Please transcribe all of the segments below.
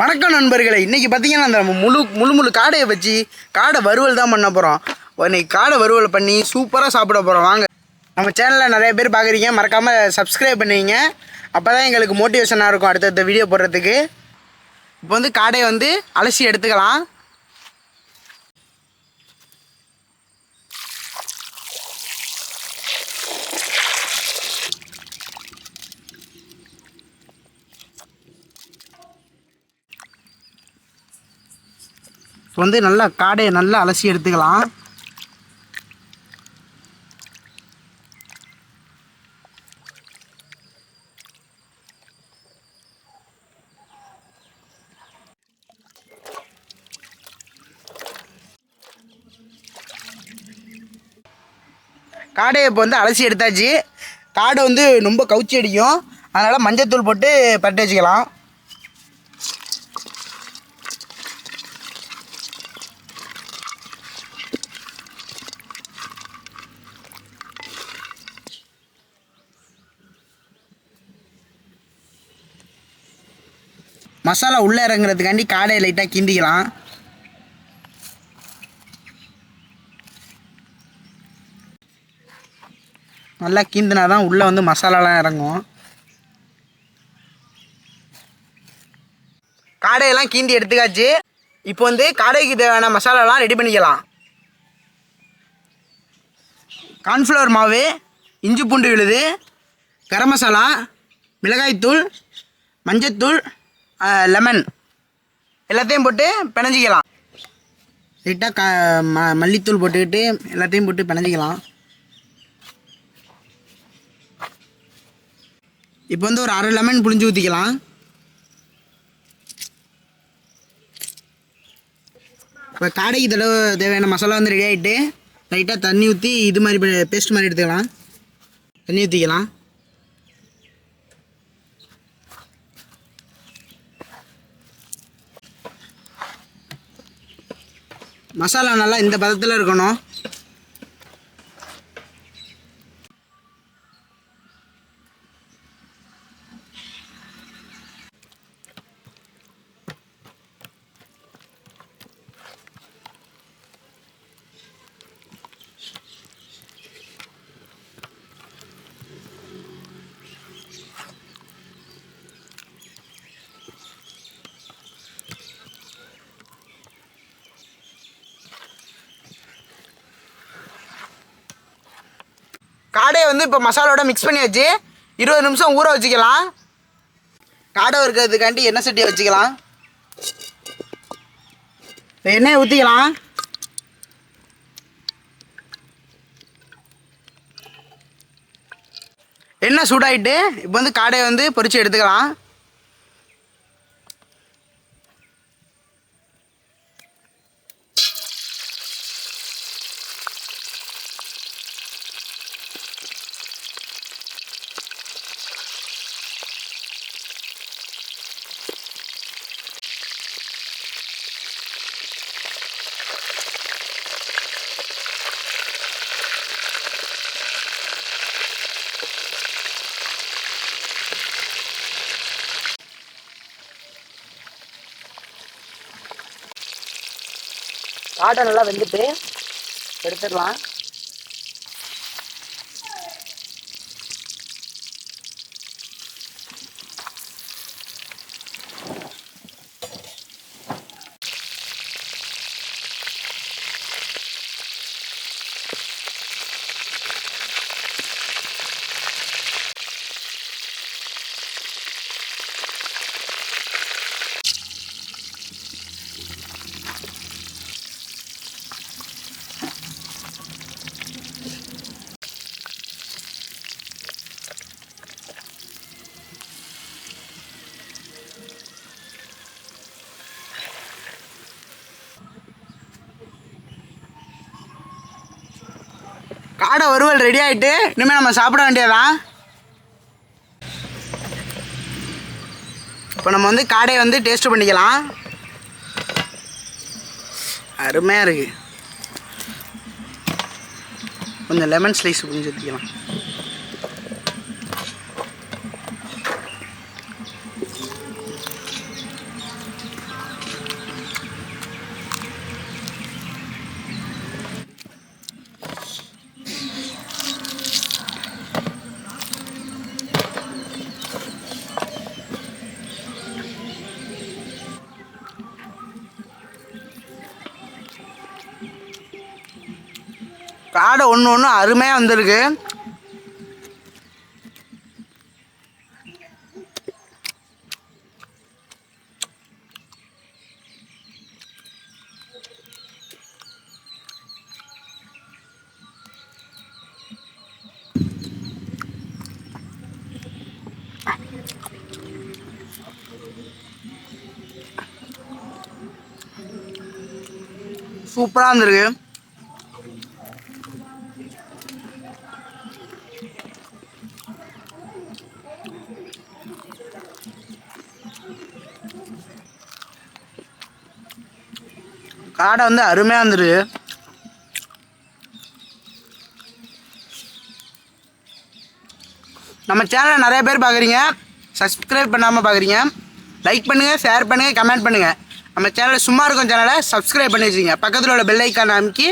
வணக்கம் நண்பர்களே. இன்றைக்கி பார்த்தீங்கன்னா அந்த முழு காடையை வச்சு காடை வறுவல் தான் பண்ண போகிறோம். இன்றைக்கி காடை வறுவல் பண்ணி சூப்பராக சாப்பிட போகிறோம். வாங்க, நம்ம சேனலில் நிறைய பேர் பார்க்குறீங்க, மறக்காமல் சப்ஸ்கிரைப் பண்ணுவீங்க. அப்போ தான் எங்களுக்கு மோட்டிவேஷனாக இருக்கும் அடுத்தடுத்த வீடியோ போடுறதுக்கு. இப்போ காடையை அலசி எடுத்துக்கலாம். இப்போ நல்லா காடையை நல்லா அலசி எடுத்துக்கலாம். காடையை இப்போ அலசி எடுத்தாச்சு. காடை ரொம்ப கவுச்சி அடிக்கும், அதனால் மஞ்சத்தூள் போட்டு பரட்டி வச்சுக்கலாம். மசாலா உள்ளே இறங்குறதுக்காண்டி காடையை லைட்டாக கிண்டிக்கலாம். நல்லா கிந்தினா தான் உள்ளே மசாலாலாம் இறங்கும். காடையெல்லாம் கீந்தி எடுத்துக்காச்சு. இப்போ காடைக்கு தேவையான மசாலாலாம் ரெடி பண்ணிக்கலாம். கார்ன்ஃப்ளவர் மாவு, இஞ்சி பூண்டு விழுது, கரம் மசாலா, மிளகாய்த்தூள், மஞ்சத்தூள், லெமன் எல்லாத்தையும் போட்டு பிணைஞ்சிக்கலாம். லைட்டாக மல்லித்தூள் போட்டுக்கிட்டு எல்லாத்தையும் போட்டு பிணைஞ்சிக்கலாம். இப்போ ஒரு அரை லெமன் புழிஞ்சு ஊற்றிக்கலாம். இப்போ காடைக்கு தேவையான மசாலா ரெடி ஆகிட்டு லைட்டாக தண்ணி ஊற்றி இது மாதிரி பேஸ்ட் மாதிரி எடுத்துக்கலாம். தண்ணி ஊற்றிக்கலாம். மசாலா நல்லா இந்த பதத்தில் இருக்கணும். காடையை இப்போ மசாலோட மிக்ஸ் பண்ணியாச்சு. 20 நிமிஷம் ஊற வச்சுக்கலாம். காடை வறுக்கிறதுக்காண்டி எண்ணெய் சட்டியை வச்சுக்கலாம். எண்ணெயை ஊற்றிக்கலாம். எண்ணெய் சூடாகிட்டு இப்போ காடையை பொரித்து எடுத்துக்கலாம். காடை நல்லா வெந்துட்டு எடுத்துடலாம். காடை வறுவல் ரெடி ஆகிட்டு இனிமேல் நம்ம சாப்பிட வேண்டியதான். இப்போ நம்ம காடையை டேஸ்ட் பண்ணிக்கலாம். அருமையாக இருக்குது. கொஞ்சம் லெமன் ஸ்லைஸ் கொஞ்சம் ஊற்றிக்கலாம். காடை ஒன்று ஒன்று அருமையாக வந்திருக்கு. சூப்பராக இருந்திருக்கு. காடை வந்து அருமையாக இருந்திருக்கு. நம்ம சேனலை நிறைய பேர் பார்க்குறீங்க, சப்ஸ்கிரைப் பண்ணாமல் பார்க்குறீங்க. லைக் பண்ணுங்கள், ஷேர் பண்ணுங்கள், கமெண்ட் பண்ணுங்கள். நம்ம சேனலை சும்மா இருக்கும் சேனலை சப்ஸ்கிரைப் பண்ணி வச்சுங்க. பக்கத்தில் உள்ள பெல் ஐக்கானை அமைக்கி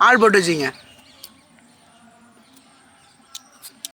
ஆல் போட்டு வச்சுங்க.